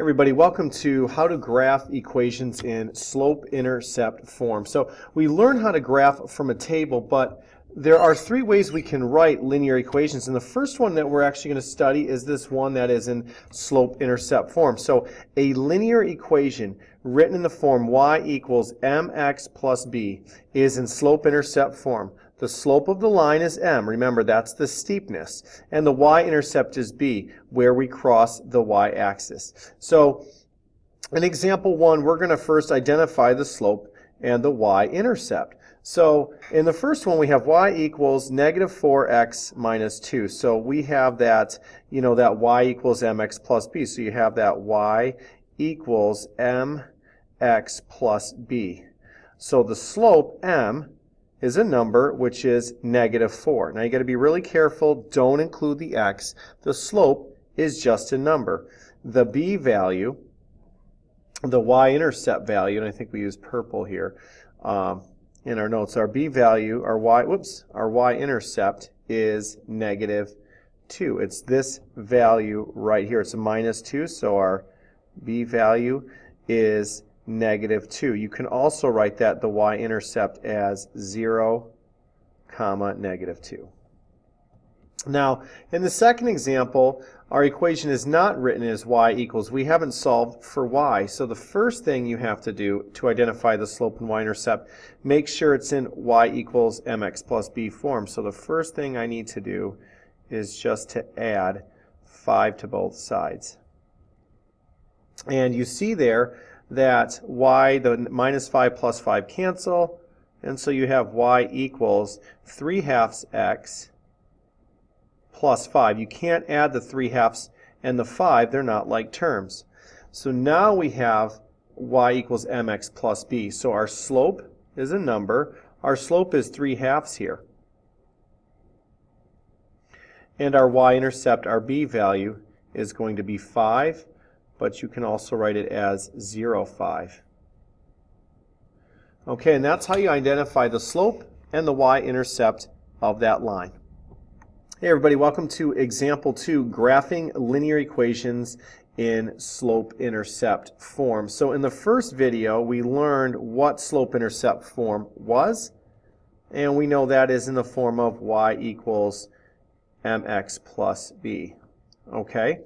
Everybody, welcome to how to graph equations in slope-intercept form. So we learn how to graph from a table, but there are three ways we can write linear equations. And the first one that we're actually going to study is this one that is in slope-intercept form. So a linear equation written in the form y equals mx plus b is in slope-intercept form. The slope of the line is m. Remember, that's the steepness. And the y-intercept is b, where we cross the y-axis. So in example 1, we're going to first identify the slope and the y-intercept. So in the first one, we have y equals negative 4x minus 2. So we have that, that y equals mx plus b. So you have that y equals mx plus b. So the slope, m, is a number which is negative 4. Now you got to be really careful, don't include the x. The slope is just a number. The b value, the y-intercept value, and I think we use purple here in our notes, our b value, our y-intercept is negative 2. It's this value right here. It's a minus 2, so our b value is negative 2. You can also write that, the y-intercept, as 0, negative 2. Now, in the second example, our equation is not written as y equals. We haven't solved for y. So the first thing you have to do to identify the slope and y-intercept, make sure it's in y equals mx plus b form. So the first thing I need to do is just to add 5 to both sides. And you see there that y, the minus 5 plus 5 cancel, and so you have y equals 3/2 x plus 5. You can't add the 3/2 and the 5, they're not like terms. So now we have y equals mx plus b. So our slope is a number. Our slope is 3/2 here. And our y-intercept, our b value, is going to be 5. But you can also write it as 0.5. Okay, and that's how you identify the slope and the y-intercept of that line. Hey everybody, welcome to example 2, graphing linear equations in slope-intercept form. So in the first video, we learned what slope-intercept form was, and we know that is in the form of y equals mx plus b. Okay?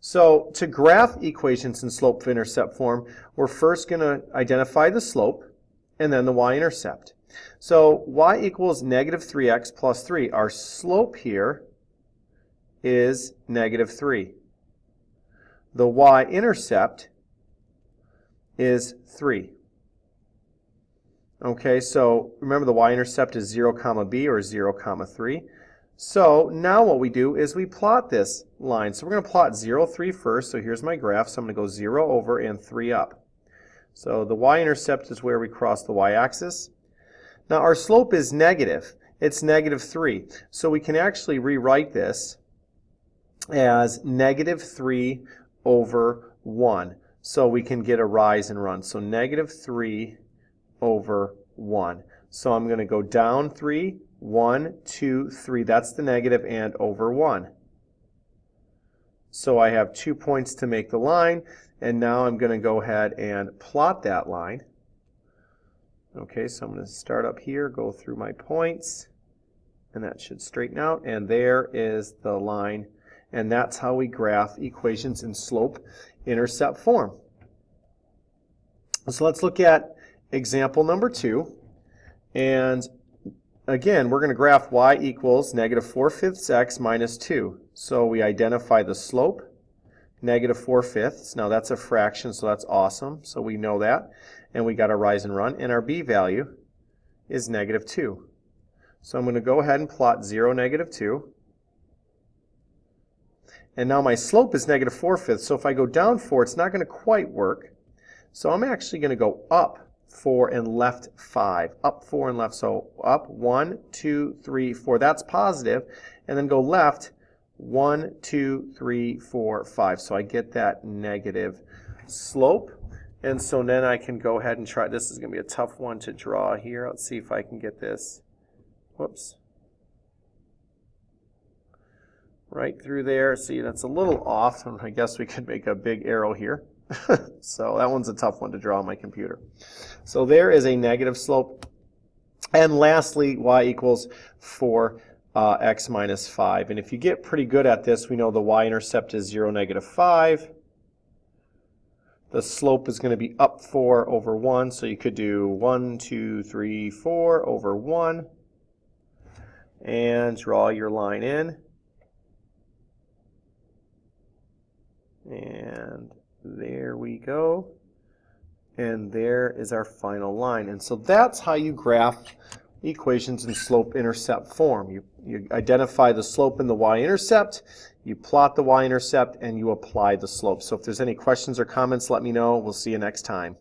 So to graph equations in slope-intercept form, we're first going to identify the slope and then the y-intercept. So y equals negative 3x plus 3. Our slope here is negative 3. The y-intercept is 3. Okay, so remember the y-intercept is 0, b or 0, 3. So now what we do is we plot this line. So we're going to plot 0, 3 first. So here's my graph. So I'm going to go 0 over and 3 up. So the y-intercept is where we cross the y-axis. Now our slope is negative. It's negative 3. So we can actually rewrite this as negative 3 over 1. So we can get a rise and run. So negative 3 over 1. So I'm going to go down 3. 1, 2, 3, that's the negative, and over 1. So I have 2 points to make the line, and now I'm going to go ahead and plot that line. Okay, so I'm going to start up here, go through my points, and that should straighten out, and there is the line, and that's how we graph equations in slope-intercept form. So let's look at example number 2, and again, we're going to graph y equals negative 4/5 x minus 2. So we identify the slope, negative 4/5. Now that's a fraction, so that's awesome. So we know that. And we got our rise and run. And our b value is negative 2. So I'm going to go ahead and plot 0, negative 2. And now my slope is negative 4/5. So if I go down 4, it's not going to quite work. So I'm actually going to go up 4 and left 5. Up 4 and left. So up 1, 2, 3, 4. That's positive. And then go left 1, 2, 3, 4, 5. So I get that negative slope. And so then I can go ahead and try. This is going to be a tough one to draw here. Let's see if I can get this. Whoops. Right through there. See, that's a little off. I guess we could make a big arrow here. So that one's a tough one to draw on my computer. So there is a negative slope. And lastly, y equals 4x minus 5. And if you get pretty good at this, we know the y-intercept is 0, negative 5. The slope is going to be up 4 over 1, so you could do 1, 2, 3, 4 over 1. And draw your line in. And there we go. And there is our final line. And so that's how you graph equations in slope-intercept form. You identify the slope in the y-intercept, you plot the y-intercept, and you apply the slope. So if there's any questions or comments, let me know. We'll see you next time.